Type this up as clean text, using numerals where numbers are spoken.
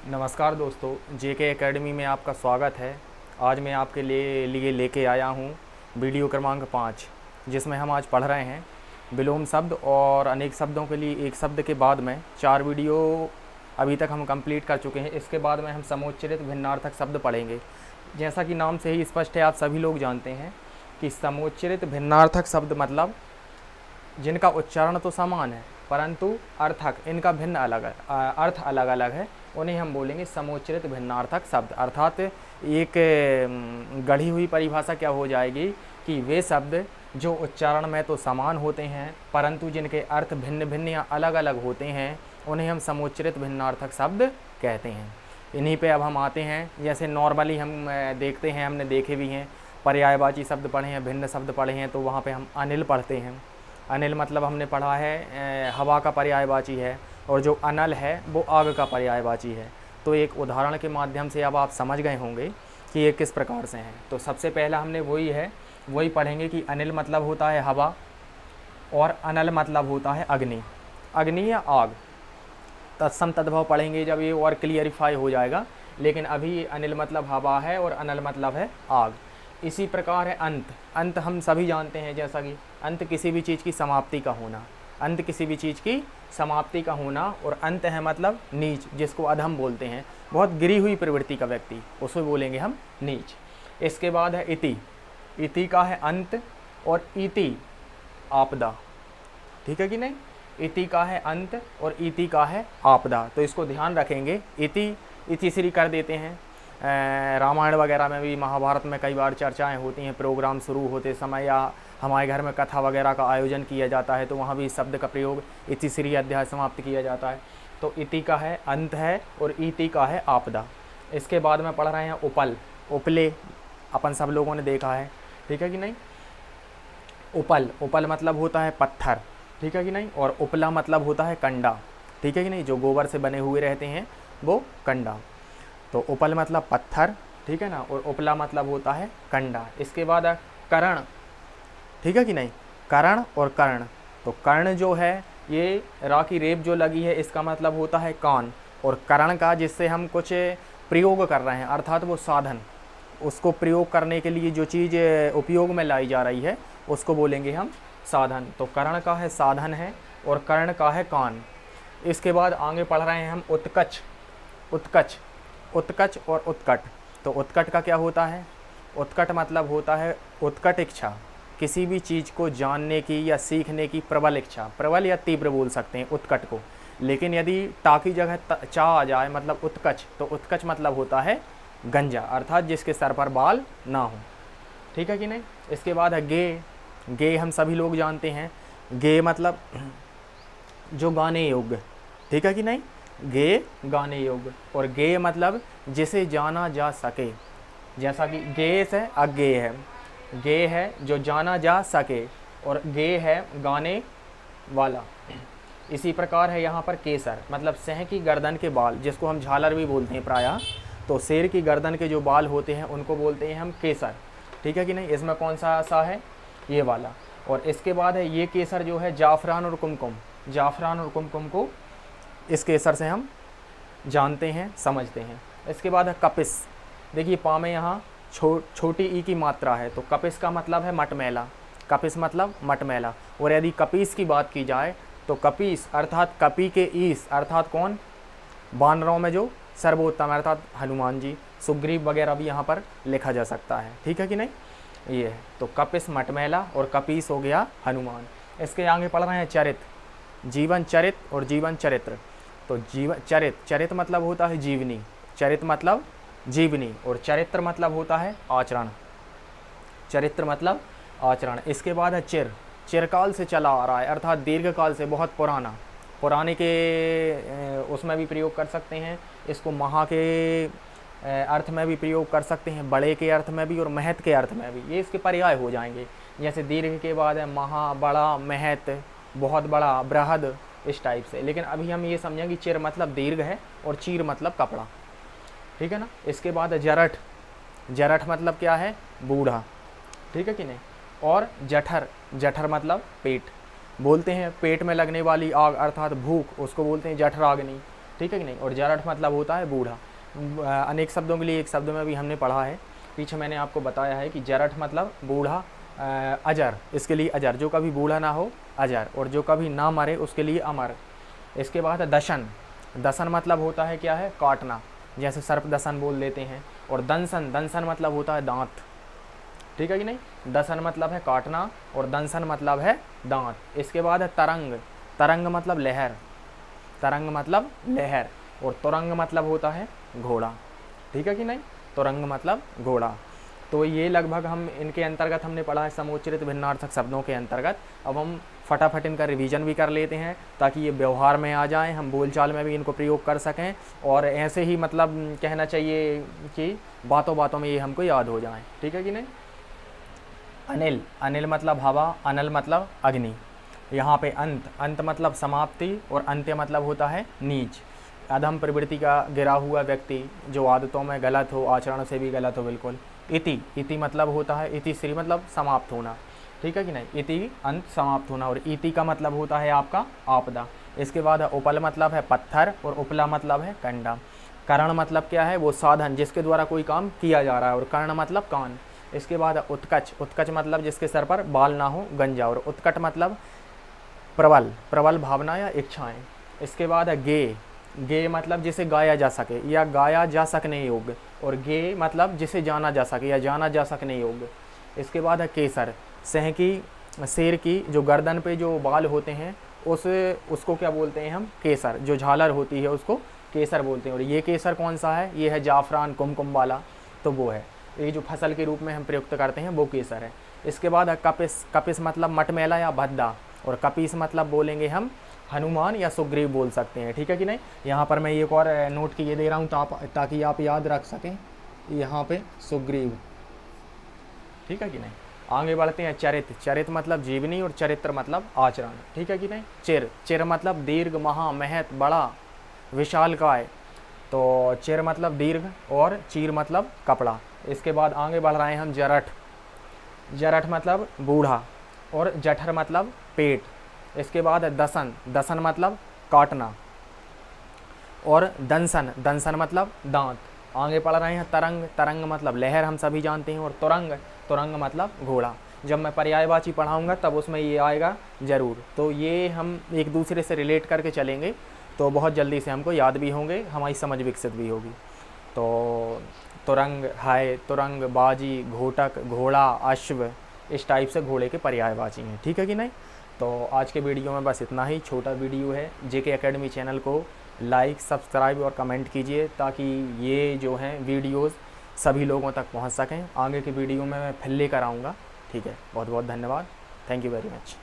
नमस्कार दोस्तों, जेके एकेडमी में आपका स्वागत है। आज मैं आपके लिए लेके आया हूँ वीडियो क्रमांक 5, जिसमें हम आज पढ़ रहे हैं विलोम शब्द और अनेक शब्दों के लिए एक शब्द के बाद में 4 वीडियो अभी तक हम कंप्लीट कर चुके हैं। इसके बाद में हम समोच्चरित भिन्नार्थक शब्द पढ़ेंगे। जैसा कि नाम से ही स्पष्ट है, आप सभी लोग जानते हैं कि समोच्चरित भिन्नार्थक शब्द मतलब जिनका उच्चारण तो समान है परंतु अर्थक इनका भिन्न अलग है, अर्थ अलग अलग है, उन्हें हम बोलेंगे समोच्चरित भिन्नार्थक शब्द। अर्थात एक गढ़ी हुई परिभाषा क्या हो जाएगी कि वे शब्द जो उच्चारण में तो समान होते हैं परंतु जिनके अर्थ भिन्न भिन्न या अलग अलग होते हैं, उन्हें हम समोच्चरित भिन्नार्थक शब्द कहते हैं। इन्हीं पे अब हम आते हैं। जैसे नॉर्मली हम देखते हैं, हमने देखे भी हैं, पर्यायवाची शब्द पढ़े हैं, भिन्न शब्द पढ़े हैं, तो वहाँ पे हम अनिल पढ़ते हैं। अनिल मतलब हमने पढ़ा है हवा का पर्यायवाची है, और जो अनल है वो आग का पर्यायवाची है। तो एक उदाहरण के माध्यम से अब आप समझ गए होंगे कि ये किस प्रकार से हैं। तो सबसे पहला हमने वही पढ़ेंगे कि अनिल मतलब होता है हवा और अनल मतलब होता है अग्नि। अग्नि या आग तत्सम तद्भव पढ़ेंगे जब ये और क्लियरिफाई हो जाएगा, लेकिन अभी अनिल मतलब हवा है और अनल मतलब है आग। इसी प्रकार है अंत। अंत हम सभी जानते हैं, जैसा कि अंत किसी भी चीज़ की समाप्ति का होना, अंत किसी भी चीज़ की समाप्ति का होना। और अंत है मतलब नीच, जिसको अधम बोलते हैं, बहुत गिरी हुई प्रवृत्ति का व्यक्ति, उसको बोलेंगे हम नीच। इसके बाद है इति। इति का है अंत और इति आपदा, ठीक है कि नहीं। इति का है अंत और इति का है आपदा, तो इसको ध्यान रखेंगे। इति श्री कर देते हैं। रामायण वगैरह में भी, महाभारत में कई बार चर्चाएं होती हैं, प्रोग्राम शुरू होते समय या हमारे घर में कथा वगैरह का आयोजन किया जाता है तो वहाँ भी इस शब्द का प्रयोग इति श्री अध्याय समाप्त किया जाता है। तो इति का है अंत है और इति का है आपदा। इसके बाद में पढ़ रहे हैं उपल। उपले अपन सब लोगों ने देखा है, ठीक है कि नहीं। उपल, उपल मतलब होता है पत्थर, ठीक है कि नहीं। और उपला मतलब होता है कंडा, ठीक है कि नहीं। जो गोबर से बने हुए रहते हैं वो कंडा। तो उपल मतलब पत्थर, ठीक है ना, और उपला मतलब होता है कंडा। इसके बाद कर्ण, ठीक है कि नहीं। कर्ण और कर्ण, तो कर्ण जो है ये रा की रेप जो लगी है इसका मतलब होता है कान, और कर्ण का जिससे हम कुछ प्रयोग कर रहे हैं, अर्थात वो साधन, उसको प्रयोग करने के लिए जो चीज़ उपयोग में लाई जा रही है उसको बोलेंगे हम साधन। तो कर्ण का है साधन है और कर्ण का है कान। इसके बाद आगे पढ़ रहे हैं हम उत्कच। उत्कच, उत्कच और उत्कट। तो उत्कट का क्या होता है। उत्कट मतलब होता है उत्कट इच्छा, किसी भी चीज़ को जानने की या सीखने की प्रबल इच्छा, प्रबल या तीव्र बोल सकते हैं उत्कट को। लेकिन यदि टा की जगह चा आ जाए मतलब उत्कच, तो उत्कच मतलब होता है गंजा, अर्थात जिसके सर पर बाल ना हो, ठीक है कि नहीं। इसके बाद है गे। गे हम सभी लोग जानते हैं, गे मतलब जो गाने योग्य, ठीक है कि नहीं। गे गाने योग्य, और गे मतलब जिसे जाना जा सके, जैसा कि गे से अज्ञे है। गे है जो जाना जा सके और गे है गाने वाला। इसी प्रकार है यहाँ पर केसर, मतलब सह की गर्दन के बाल, जिसको हम झालर भी बोलते हैं प्रायः। तो शेर की गर्दन के जो बाल होते हैं उनको बोलते हैं हम केसर, ठीक है कि नहीं। इसमें कौन सा सा है, ये वाला। और इसके बाद है ये केसर जो है जाफरान और कुमकुम। जाफरान और कुमकुम को इस केसर से हम जानते हैं, समझते हैं। इसके बाद है कपिस। देखिए पा में यहाँ छोटी ई की मात्रा है, तो कपिस का मतलब है मटमैला। कपिस मतलब मटमैला। और यदि कपीस की बात की जाए तो कपीस अर्थात कपी के ईस, अर्थात कौन, वानरों में जो सर्वोत्तम, अर्थात हनुमान जी, सुग्रीव वगैरह भी यहाँ पर लिखा जा सकता है, ठीक है कि नहीं। ये है, तो कपिस मटमैला और कपीस हो गया हनुमान। इसके आगे पढ़ रहे हैं चरित। जीवन चरित और जीवन चरित्र। तो जीवन चरित, चरित मतलब होता है जीवनी, चरित मतलब जीवनी, और चरित्र मतलब होता है आचरण। चरित्र मतलब आचरण। इसके बाद है चिर। चिरकाल से चला आ रहा है, अर्थात दीर्घ काल से, बहुत पुराना, पुराने के उसमें भी प्रयोग कर सकते हैं इसको, महा के अर्थ में भी प्रयोग कर सकते हैं, बड़े के अर्थ में भी और महत के अर्थ में भी, ये इसके पर्याय हो जाएंगे। जैसे दीर्घ के बाद है महा, बड़ा, महत, बहुत बड़ा, बृहद, इस टाइप से। लेकिन अभी हम ये समझेंगे चिर मतलब दीर्घ है और चीर मतलब कपड़ा, ठीक है ना। इसके बाद है जरठ। जरठ मतलब क्या है, बूढ़ा, ठीक है कि नहीं। और जठर, जठर मतलब पेट। बोलते हैं पेट में लगने वाली आग अर्थात भूख, उसको बोलते हैं जठराग्नि। ठीक है कि नहीं। और जरठ मतलब होता है बूढ़ा। अनेक शब्दों के लिए एक शब्द में भी हमने पढ़ा है, पीछे मैंने आपको बताया है कि जरठ मतलब बूढ़ा, अजर, इसके लिए अजर, जो कभी बूढ़ा ना हो अजर, और जो कभी ना मरे उसके लिए अमर। इसके बाद है दशन। दशन मतलब होता है क्या है, काटना, जैसे सर्प दशन बोल देते हैं। और दंसन, दंसन मतलब होता है दांत, ठीक है कि नहीं। दशन मतलब है काटना और दंसन मतलब है दांत। इसके बाद है तरंग। तरंग मतलब लहर, तरंग मतलब लहर। और तुरंग मतलब होता है घोड़ा, ठीक है कि नहीं। तुरंग मतलब घोड़ा। तो ये लगभग हम इनके अंतर्गत हमने पढ़ा है समुच्चरित भिन्नार्थक शब्दों के अंतर्गत। अब हम फटाफट इनका रिवीजन भी कर लेते हैं ताकि ये व्यवहार में आ जाएं, हम बोलचाल में भी इनको प्रयोग कर सकें, और ऐसे ही मतलब कहना चाहिए कि बातों बातों में ये हमको याद हो जाएं, ठीक है कि नहीं। अनिल, अनिल मतलब हवा, अनल मतलब अग्नि। यहाँ पे अंत, अंत मतलब समाप्ति, और अंत्य मतलब होता है नीच, अधम प्रवृत्ति का गिरा हुआ व्यक्ति, जो आदतों में गलत हो, आचरण से भी गलत हो बिल्कुल। इति, इति मतलब होता है इति श्री मतलब समाप्त होना, ठीक है कि नहीं। इति अंत समाप्त होना। और इति का मतलब होता है आपका आपदा। इसके बाद उपल मतलब है पत्थर, और उपला मतलब है कंडा। करण मतलब क्या है, वो साधन जिसके द्वारा कोई काम किया जा रहा है, और कर्ण मतलब कान। इसके बाद उत्कच, उत्कच मतलब जिसके सर पर बाल ना हो, गंजा। और उत्कट मतलब प्रबल, प्रबल भावना या इच्छाएं। इसके बाद है गे, गे मतलब जिसे गाया जा सके या गाया जा सकने योग्य, और गे मतलब जिसे जाना जा सके या जाना जा सकने योग्य। इसके बाद है केसर, सहकी, शेर की जो गर्दन पे जो बाल होते हैं उसको क्या बोलते हैं हम, केसर। जो झालर होती है उसको केसर बोलते हैं। और ये केसर कौन सा है, ये है जाफरान कुमकुम वाला, तो वो है, ये जो फसल के रूप में हम प्रयुक्त करते हैं वो केसर है। इसके बाद है कपिस, कपिस मतलब मटमैला या भद्दा, और कपीस मतलब बोलेंगे हम हनुमान या सुग्रीव बोल सकते हैं, ठीक है कि नहीं। यहाँ पर मैं एक और नोट किए दे रहा हूँ ताकि आप याद रख सकें, यहाँ पे सुग्रीव, ठीक है कि नहीं। आगे बढ़ते हैं चरित, चरित मतलब जीवनी, और चरित्र मतलब आचरण, ठीक है कि नहीं। चिर, चिर मतलब दीर्घ, महा, महत, बड़ा, विशाल काय। तो चिर मतलब दीर्घ, और चीर मतलब कपड़ा। इसके बाद आगे बढ़ रहे हैं हम जरठ, जरठ मतलब बूढ़ा, और जठर मतलब पेट। इसके बाद है दसन, दसन मतलब काटना, और दंसन, दंसन मतलब दांत। आगे पढ़ रहे हैं तरंग, तरंग मतलब लहर, हम सभी जानते हैं। और तुरंग, तुरंग मतलब घोड़ा। जब मैं पर्यायवाची पढ़ाऊँगा तब उसमें ये आएगा ज़रूर, तो ये हम एक दूसरे से रिलेट करके चलेंगे तो बहुत जल्दी से हमको याद भी होंगे, हमारी समझ विकसित भी होगी। तो तुरंग है, तुरंग, बाजी, घोटक, घोड़ा, अश्व, इस टाइप से घोड़े के पर्यायवाची हैं, ठीक है कि नहीं। तो आज के वीडियो में बस इतना ही, छोटा वीडियो है। जेके एकेडमी चैनल को लाइक, सब्सक्राइब और कमेंट कीजिए ताकि ये जो हैं वीडियोस सभी लोगों तक पहुंच सकें। आगे के वीडियो में मैं फिर लेकर आऊँगा, ठीक है। बहुत बहुत धन्यवाद, थैंक यू वेरी मच।